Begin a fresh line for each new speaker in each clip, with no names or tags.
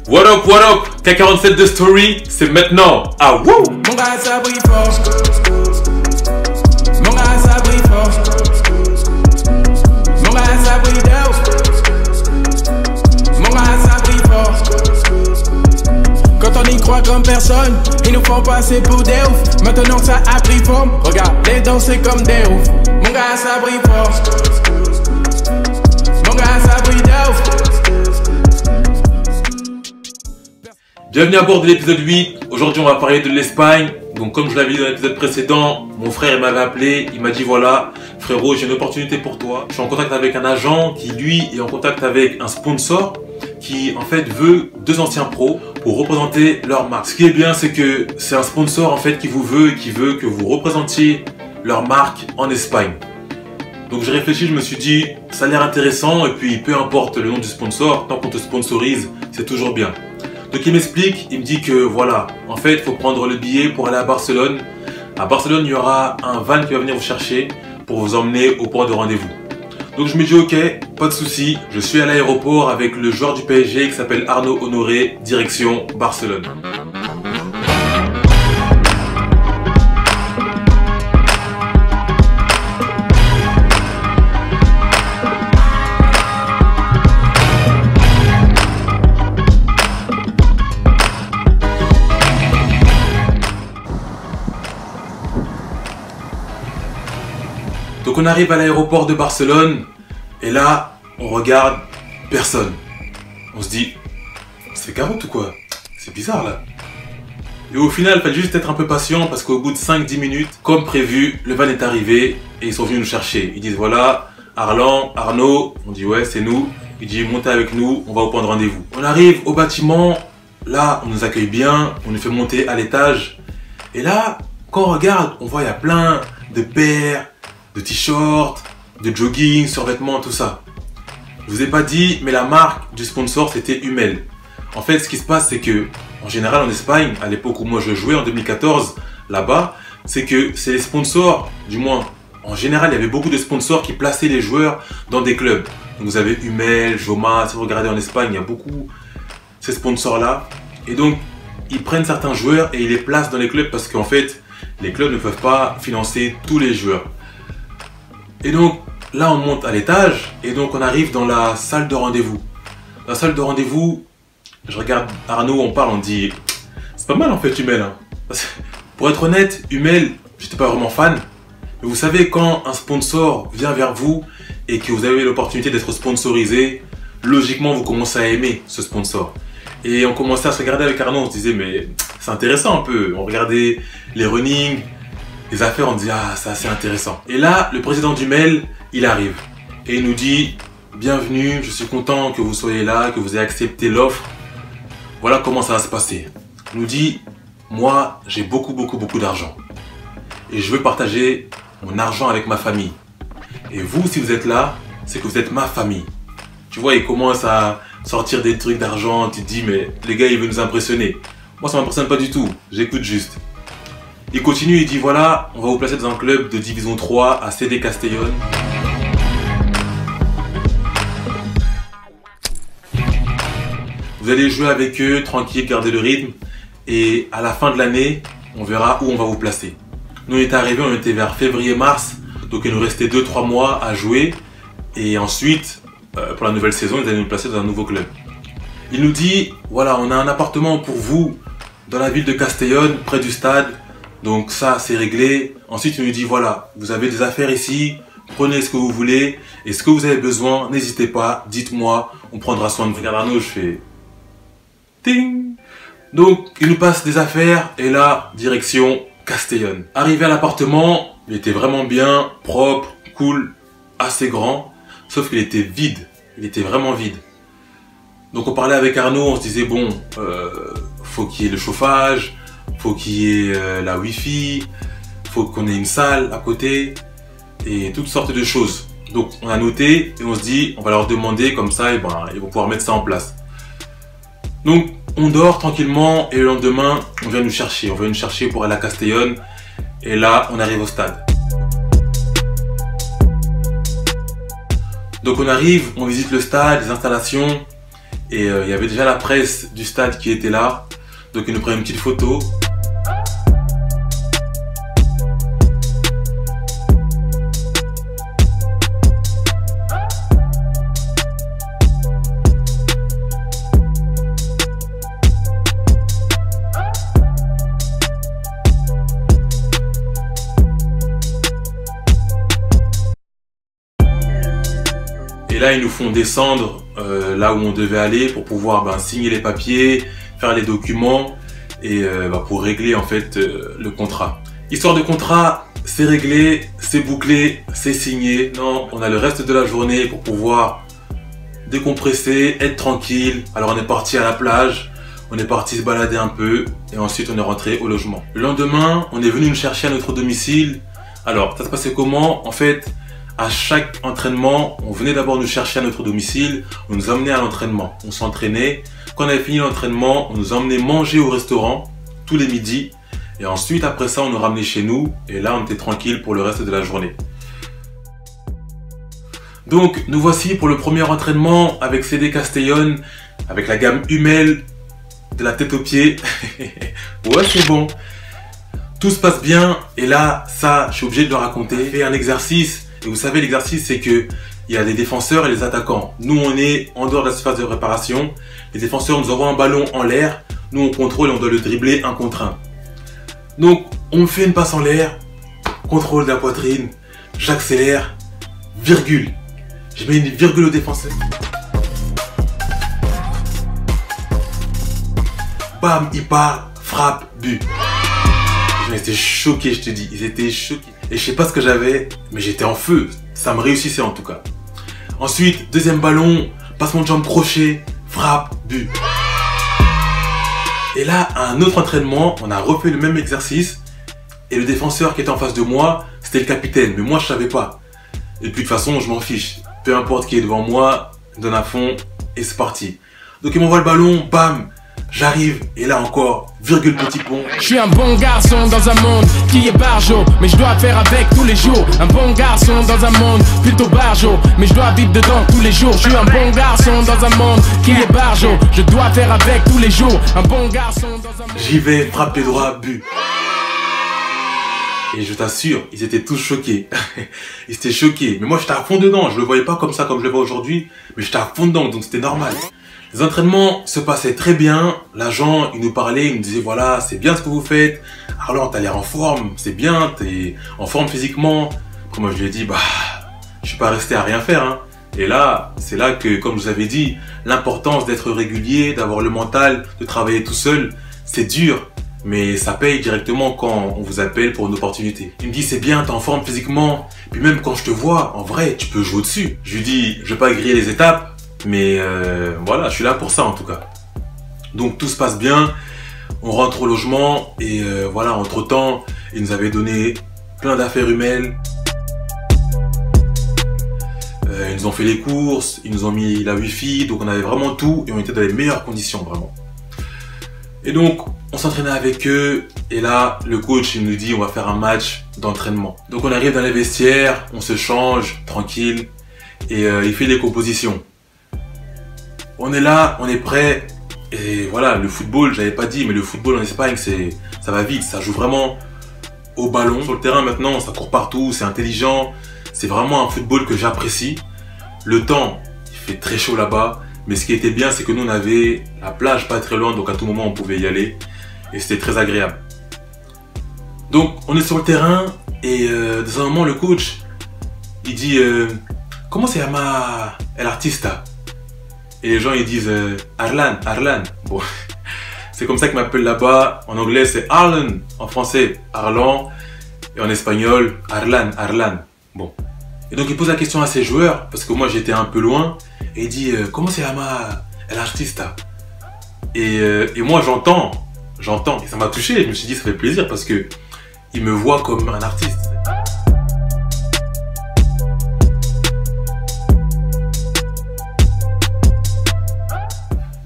What up, K47 de Story, c'est maintenant. Ah wouh!
Mon gars ça brille fort. Mon gars ça brille fort. Mon gars ça brille d'ouf. Mon gars ça brille fort. Quand on y croit comme personne, ils nous font passer pour des ouf. Maintenant que ça a pris forme, regarde, les danser comme des ouf. Mon gars ça brille fort. Mon gars ça brille d'ouf.
Bienvenue à bord de l'épisode 8. Aujourd'hui, on va parler de l'Espagne. Donc, comme je l'avais dit dans l'épisode précédent, mon frère m'avait appelé. Il m'a dit voilà, frérot, j'ai une opportunité pour toi. Je suis en contact avec un agent qui, lui, est en contact avec un sponsor qui, en fait, veut 2 anciens pros pour représenter leur marque. Ce qui est bien, c'est que c'est un sponsor, en fait, qui vous veut et qui veut que vous représentiez leur marque en Espagne. Donc, j'ai réfléchi, je me suis dit, ça a l'air intéressant. Et puis, peu importe le nom du sponsor, tant qu'on te sponsorise, c'est toujours bien. Donc il m'explique, il me dit que voilà, en fait il faut prendre le billet pour aller à Barcelone. À Barcelone, il y aura un van qui va venir vous chercher pour vous emmener au point de rendez-vous. Donc je me dis ok, pas de souci, je suis à l'aéroport avec le joueur du PSG qui s'appelle Arnaud Honoré, direction Barcelone. Donc on arrive à l'aéroport de Barcelone et là on regarde personne. On se dit c'est carotte ou quoi? C'est bizarre là. Et au final il fallait juste être un peu patient parce qu'au bout de 5-10 minutes, comme prévu, le van est arrivé et ils sont venus nous chercher. Ils disent voilà, Arnaud, on dit ouais c'est nous. Il dit montez avec nous, on va au point de rendez-vous. On arrive au bâtiment, là on nous accueille bien, on nous fait monter à l'étage. Et là, quand on regarde, on voit il y a plein de paires, de t-shirts, de jogging, survêtements, tout ça. Je vous ai pas dit, mais la marque du sponsor, c'était Hummel. En fait, ce qui se passe, c'est que, en général, en Espagne, à l'époque où moi je jouais, en 2014, là-bas, c'est que c'est les sponsors, du moins, en général, il y avait beaucoup de sponsors qui plaçaient les joueurs dans des clubs. Donc vous avez Hummel, Joma, si vous regardez en Espagne, il y a beaucoup ces sponsors-là. Et donc, ils prennent certains joueurs et ils les placent dans les clubs parce qu'en fait, les clubs ne peuvent pas financer tous les joueurs. Et donc là on monte à l'étage et donc on arrive dans la salle de rendez-vous. La salle de rendez-vous, je regarde Arnaud, on parle, on dit c'est pas mal en fait Hummel. Hein. Pour être honnête, Hummel, j'étais pas vraiment fan. Mais vous savez quand un sponsor vient vers vous et que vous avez l'opportunité d'être sponsorisé, logiquement vous commencez à aimer ce sponsor. Et on commençait à se regarder avec Arnaud, on se disait mais c'est intéressant un peu. On regardait les runnings, les affaires, on dit ah ça c'est intéressant. Et là le président d'Hummel il arrive et il nous dit bienvenue, je suis content que vous soyez là, que vous ayez accepté l'offre. Voilà comment ça va se passer. Il nous dit moi j'ai beaucoup d'argent et je veux partager mon argent avec ma famille. Et vous si vous êtes là, c'est que vous êtes ma famille. Tu vois, il commence à sortir des trucs d'argent, tu te dis mais les gars il veut nous impressionner. Moi ça m'impressionne pas du tout, j'écoute juste. Il continue, il dit voilà, on va vous placer dans un club de division 3 à CD Castellón. Vous allez jouer avec eux, tranquille, garder le rythme. Et à la fin de l'année, on verra où on va vous placer. Nous on est arrivés, on était vers février-mars. Donc il nous restait 2-3 mois à jouer. Et ensuite, pour la nouvelle saison, ils allaient nous placer dans un nouveau club. Il nous dit voilà, on a un appartement pour vous dans la ville de Castellón, près du stade. Donc ça c'est réglé. Ensuite il nous dit voilà, vous avez des affaires ici, prenez ce que vous voulez. Et ce que vous avez besoin, n'hésitez pas, dites-moi, on prendra soin de vous. Regarde Arnaud, je fais ting. Donc il nous passe des affaires et là, direction Castellón. Arrivé à l'appartement, il était vraiment bien, propre, cool, assez grand. Sauf qu'il était vide, il était vraiment vide. Donc on parlait avec Arnaud, on se disait bon, faut qu'il y ait le chauffage, faut qu'il y ait la wifi, faut qu'on ait une salle à côté et toutes sortes de choses. Donc on a noté et on se dit on va leur demander comme ça et ben, ils vont pouvoir mettre ça en place. Donc on dort tranquillement et le lendemain on vient nous chercher. On vient nous chercher pour aller à Castellón et là on arrive au stade. Donc on arrive, on visite le stade, les installations Et il y avait déjà la presse du stade qui était là. Donc ils nous prennent une petite photo. Et là, ils nous font descendre là où on devait aller pour pouvoir signer les papiers, faire les documents et pour régler en fait le contrat. Histoire de contrat, c'est réglé, c'est bouclé, c'est signé. Non, on a le reste de la journée pour pouvoir décompresser, être tranquille. Alors on est parti à la plage, on est parti se balader un peu et ensuite on est rentré au logement. Le lendemain, on est venu nous chercher à notre domicile. Alors, ça se passait comment? En fait, à chaque entraînement, on venait d'abord nous chercher à notre domicile, on nous emmenait à l'entraînement, on s'entraînait. Quand on avait fini l'entraînement, on nous emmenait manger au restaurant tous les midis. Et ensuite, après ça, on nous ramenait chez nous. Et là, on était tranquille pour le reste de la journée. Donc, nous voici pour le premier entraînement avec CD Castellón, avec la gamme Hummel, de la tête aux pieds. Ouais, c'est bon. Tout se passe bien. Et là, ça, je suis obligé de le raconter. On fait un exercice. Et vous savez, l'exercice, c'est que il y a des défenseurs et les attaquants. Nous, on est en dehors de la surface de réparation. Les défenseurs nous envoient un ballon en l'air. Nous, on contrôle et on doit le dribbler 1 contre 1. Donc, on me fait une passe en l'air. Contrôle de la poitrine. J'accélère. Virgule. Je mets une virgule au défenseur. Bam, il part. Frappe, but. Ils étaient choqués, je te dis. Ils étaient choqués. Et je sais pas ce que j'avais, mais j'étais en feu. Ça me réussissait en tout cas. Ensuite, deuxième ballon, passement de jambe crochet, frappe, but. Et là, à un autre entraînement, on a refait le même exercice. Et le défenseur qui était en face de moi, c'était le capitaine. Mais moi, je savais pas. Et puis de toute façon, je m'en fiche. Peu importe qui est devant moi, donne à fond et c'est parti. Donc il m'envoie le ballon, bam. J'arrive, et là encore, virgule petit pont.
Je suis un bon garçon dans un monde qui est barjot, mais je dois faire avec tous les jours. Un bon garçon dans un monde plutôt barjot, mais je dois vivre dedans tous les jours. Je suis un bon garçon dans un monde qui est barjot, je dois faire avec tous les jours. Un bon garçon dans un monde...
J'y vais, frappe pied droit, but. Et je t'assure, ils étaient tous choqués. Ils étaient choqués. Mais moi, j'étais à fond dedans. Je le voyais pas comme ça, comme je le vois aujourd'hui. Mais j'étais à fond dedans, donc c'était normal. Les entraînements se passaient très bien. L'agent, il nous parlait, il nous disait, voilà, c'est bien ce que vous faites. Arlan, t'as l'air en forme, c'est bien, t'es en forme physiquement. Après, moi, je lui ai dit, je suis pas resté à rien faire, hein. Et là, c'est là que, comme je vous avais dit, l'importance d'être régulier, d'avoir le mental, de travailler tout seul, c'est dur. Mais ça paye directement quand on vous appelle pour une opportunité. Il me dit, c'est bien, t'es en forme physiquement. Puis même quand je te vois, en vrai, tu peux jouer dessus. Je lui dis, je vais pas griller les étapes. Mais voilà, je suis là pour ça en tout cas. Donc tout se passe bien, on rentre au logement et voilà, entre temps, ils nous avaient donné plein d'affaires Hummel. Ils nous ont fait les courses, ils nous ont mis la wifi, donc on avait vraiment tout et on était dans les meilleures conditions vraiment. Et donc on s'entraînait avec eux et là le coach il nous dit on va faire un match d'entraînement. Donc on arrive dans les vestiaires, on se change tranquille et il fait les compositions. On est là, on est prêt et voilà, le football, j'avais pas dit, mais le football en Espagne, ça va vite, ça joue vraiment au ballon. Sur le terrain maintenant, ça court partout, c'est intelligent, c'est vraiment un football que j'apprécie. Le temps, il fait très chaud là-bas, mais ce qui était bien, c'est que nous on avait la plage pas très loin, donc à tout moment on pouvait y aller et c'était très agréable. Donc on est sur le terrain et dans un moment le coach, il dit comment se llama el artista? Et les gens ils disent Arlan, Arlan. Bon, c'est comme ça qu'ils m'appellent là-bas. En anglais c'est Arlan, en français Arlan et en espagnol Arlan, Arlan. Bon. Et donc il pose la question à ses joueurs parce que moi j'étais un peu loin et il dit comment se llama el artista? Et moi j'entends et ça m'a touché. Je me suis dit ça fait plaisir parce que il me voit comme un artiste.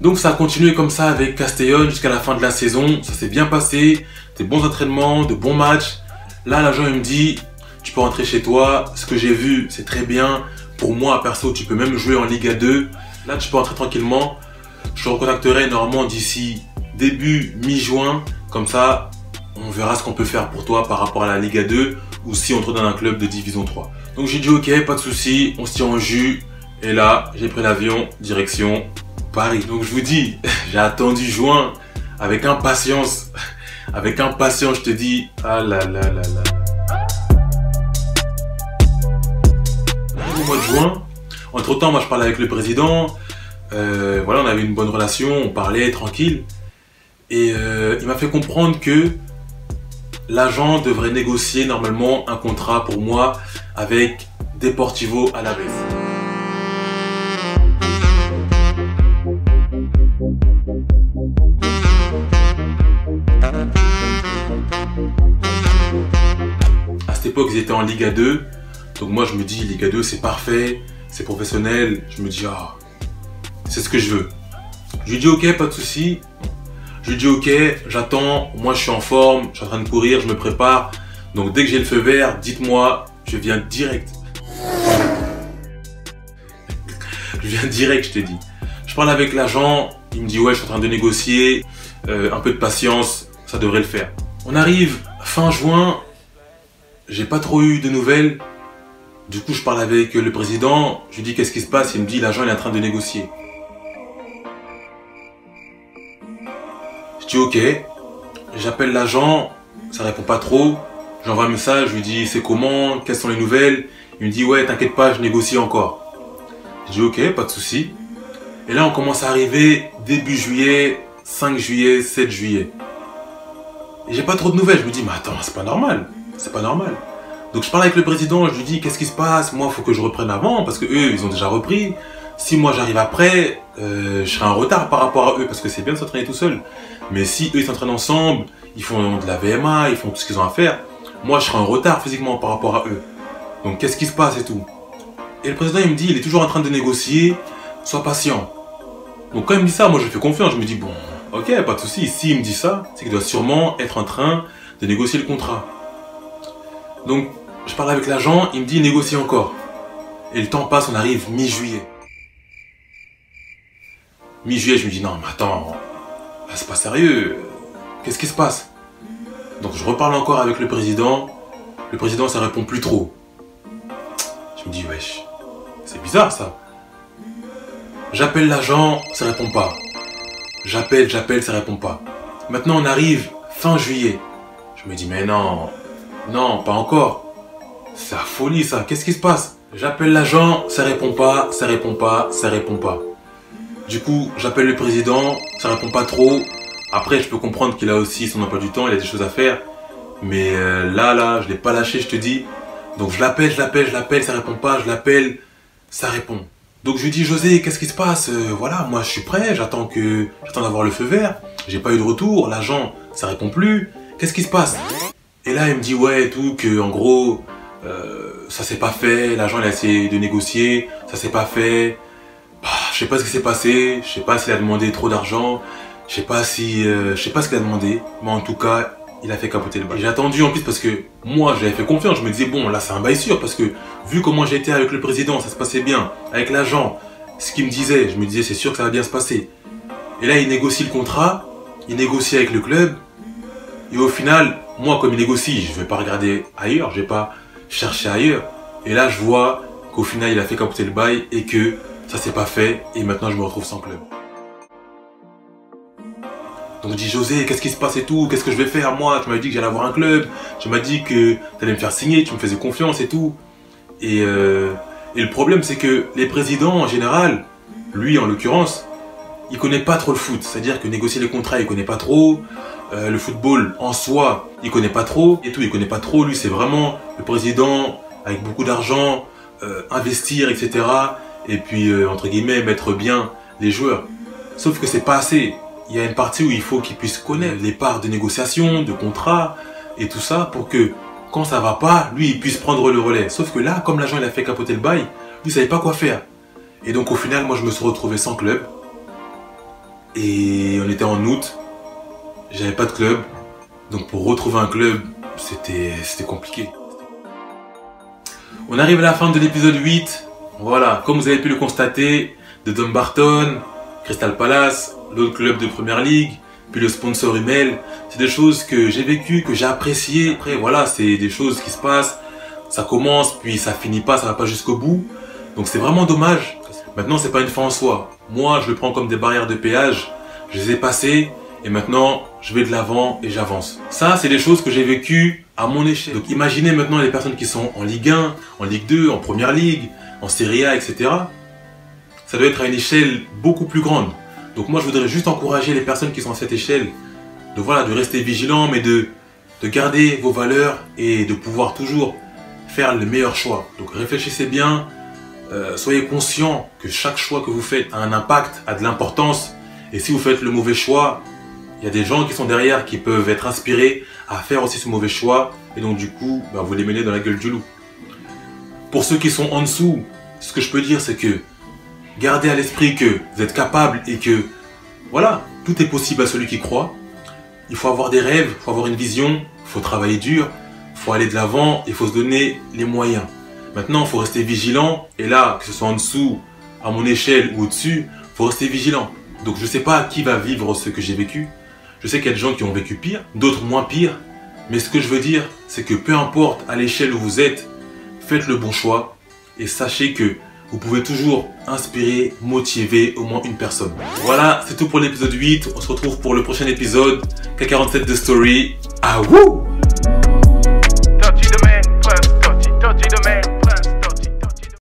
Donc ça a continué comme ça avec Castellón jusqu'à la fin de la saison. Ça s'est bien passé, des bons entraînements, de bons matchs. Là l'agent il me dit tu peux rentrer chez toi, ce que j'ai vu c'est très bien. Pour moi perso tu peux même jouer en Liga 2. Là tu peux rentrer tranquillement. Je te recontacterai normalement d'ici début mi-juin. Comme ça, on verra ce qu'on peut faire pour toi par rapport à la Liga 2 ou si on te donne un club de Division 3. Donc j'ai dit ok, pas de souci, on se tient en jus. Et là, j'ai pris l'avion, direction Paris. Donc je vous dis, j'ai attendu juin avec impatience. Avec impatience, je te dis, ah là là là là. Au mois de juin, entre temps, moi je parlais avec le président. Voilà, on avait une bonne relation, on parlait tranquille. Et il m'a fait comprendre que l'agent devrait négocier normalement un contrat pour moi avec Deportivo Alavés. À cette époque, ils étaient en Liga 2. Donc moi, je me dis, Liga 2, c'est parfait, c'est professionnel. Je me dis, ah, c'est ce que je veux. Je lui dis, ok, pas de souci. Je lui dis, ok, j'attends. Moi, je suis en forme, je suis en train de courir, je me prépare. Donc dès que j'ai le feu vert, dites-moi, je viens direct. Je viens direct, je t'ai dit. Je parle avec l'agent, il me dit, ouais, je suis en train de négocier. Un peu de patience, ça devrait le faire. On arrive fin juin, j'ai pas trop eu de nouvelles. Du coup, je parle avec le président, je lui dis qu'est-ce qui se passe, il me dit l'agent est en train de négocier. Je dis ok, j'appelle l'agent, ça répond pas trop. J'envoie un message, je lui dis c'est comment, quelles sont les nouvelles. Il me dit ouais, t'inquiète pas, je négocie encore. Je dis ok, pas de souci. Et là, on commence à arriver début juillet, 5 juillet, 7 juillet. Et j'ai pas trop de nouvelles. Je me dis, mais attends, c'est pas normal. C'est pas normal. Donc je parle avec le président, je lui dis, qu'est-ce qui se passe? Moi, il faut que je reprenne avant, parce que eux, ils ont déjà repris. Si moi, j'arrive après, je serai en retard par rapport à eux, parce que c'est bien de s'entraîner tout seul. Mais si eux, ils s'entraînent ensemble, ils font de la VMA, ils font tout ce qu'ils ont à faire, moi, je serai en retard physiquement par rapport à eux. Donc, qu'est-ce qui se passe et tout? Et le président, il me dit, il est toujours en train de négocier, sois patient. Donc quand il me dit ça, moi, je fais confiance. Je me dis, bon, ok, pas de souci. S'il me dit ça, c'est qu'il doit sûrement être en train de négocier le contrat. Donc, je parle avec l'agent, il me dit négocie encore. Et le temps passe, on arrive mi-juillet. Mi-juillet, je me dis non, mais attends, là, c'est pas sérieux. Qu'est-ce qui se passe? Donc, je reparle encore avec le président. Le président, ça répond plus trop. Je me dis, wesh, c'est bizarre ça. J'appelle l'agent, ça répond pas. J'appelle, ça répond pas. Maintenant, on arrive fin juillet. Je me dis, mais non, non, pas encore. C'est la folie, ça. Qu'est-ce qui se passe? J'appelle l'agent, ça répond pas, ça répond pas, ça répond pas. Du coup, j'appelle le président, ça répond pas trop. Après, je peux comprendre qu'il a aussi son emploi du temps, il a des choses à faire. Mais là, je l'ai pas lâché, je te dis. Donc, je l'appelle, ça répond pas, je l'appelle, ça répond. Donc je lui dis José, qu'est-ce qui se passe? Voilà, moi je suis prêt, j'attends d'avoir le feu vert. J'ai pas eu de retour, l'agent ça répond plus. Qu'est-ce qui se passe? Et là il me dit ouais et tout, que en gros ça s'est pas fait, l'agent il a essayé de négocier, ça s'est pas fait. Bah, je sais pas ce qui s'est passé, je sais pas s'il a demandé trop d'argent, je sais pas ce qu'il a demandé, mais en tout cas il a fait capoter le bail. J'ai attendu en plus parce que moi j'avais fait confiance, je me disais bon là c'est un bail sûr parce que vu comment j'ai été avec le président, ça se passait bien, avec l'agent, ce qu'il me disait, je me disais c'est sûr que ça va bien se passer. Et là il négocie le contrat, il négocie avec le club, et au final, moi comme il négocie, je vais pas regarder ailleurs, je vais pas chercher ailleurs. Et là je vois qu'au final il a fait capoter le bail et que ça s'est pas fait et maintenant je me retrouve sans club. Donc je dis José, qu'est-ce qui se passe et tout? Qu'est-ce que je vais faire moi? Tu m'avais dit que j'allais avoir un club, tu m'as dit que tu allais me faire signer, tu me faisais confiance et tout. Et le problème c'est que les présidents en général, lui en l'occurrence, il connaît pas trop le foot. C'est-à-dire que négocier les contrats il connaît pas trop, le football en soi il connaît pas trop et tout, il connaît pas trop. Lui c'est vraiment le président avec beaucoup d'argent, investir etc. Et puis entre guillemets mettre bien les joueurs. Sauf que c'est pas assez. Il y a une partie où il faut qu'il puisse connaître les parts de négociation, de contrat et tout ça pour que quand ça va pas, lui il puisse prendre le relais. Sauf que là, comme l'agent il a fait capoter le bail, lui il savait pas quoi faire. Et donc au final, moi je me suis retrouvé sans club. Et on était en août, j'avais pas de club. Donc pour retrouver un club, c'était compliqué. On arrive à la fin de l'épisode 8. Voilà, comme vous avez pu le constater, de Dumbarton, Crystal Palace, l'autre club de Première Ligue, puis le sponsor Hummel. C'est des choses que j'ai vécues, que j'ai appréciées. Après, voilà, c'est des choses qui se passent. Ça commence, puis ça finit pas, ça va pas jusqu'au bout. Donc c'est vraiment dommage. Maintenant, c'est pas une fin en soi. Moi, je le prends comme des barrières de péage. Je les ai passées et maintenant, je vais de l'avant et j'avance. Ça, c'est des choses que j'ai vécues à mon échelle. Donc imaginez maintenant les personnes qui sont en Ligue 1, en Ligue 2, en Première Ligue, en Serie A, etc. Ça doit être à une échelle beaucoup plus grande. Donc moi, je voudrais juste encourager les personnes qui sont à cette échelle de, voilà, de rester vigilants, mais de garder vos valeurs et de pouvoir toujours faire le meilleur choix. Donc réfléchissez bien, soyez conscient que chaque choix que vous faites a un impact, a de l'importance. Et si vous faites le mauvais choix, il y a des gens qui sont derrière qui peuvent être inspirés à faire aussi ce mauvais choix. Et donc du coup, vous les menez dans la gueule du loup. Pour ceux qui sont en dessous, ce que je peux dire, c'est que gardez à l'esprit que vous êtes capable et que, voilà, tout est possible à celui qui croit. Il faut avoir des rêves, il faut avoir une vision, il faut travailler dur, il faut aller de l'avant, il faut se donner les moyens. Maintenant, il faut rester vigilant. Et là, que ce soit en dessous, à mon échelle ou au-dessus, il faut rester vigilant. Donc je ne sais pas qui va vivre ce que j'ai vécu. Je sais qu'il y a des gens qui ont vécu pire, d'autres moins pire. Mais ce que je veux dire, c'est que peu importe à l'échelle où vous êtes, faites le bon choix. Et sachez que vous pouvez toujours inspirer, motiver au moins une personne. Voilà, c'est tout pour l'épisode 8. On se retrouve pour le prochain épisode. K47 The Story. Ah wouh!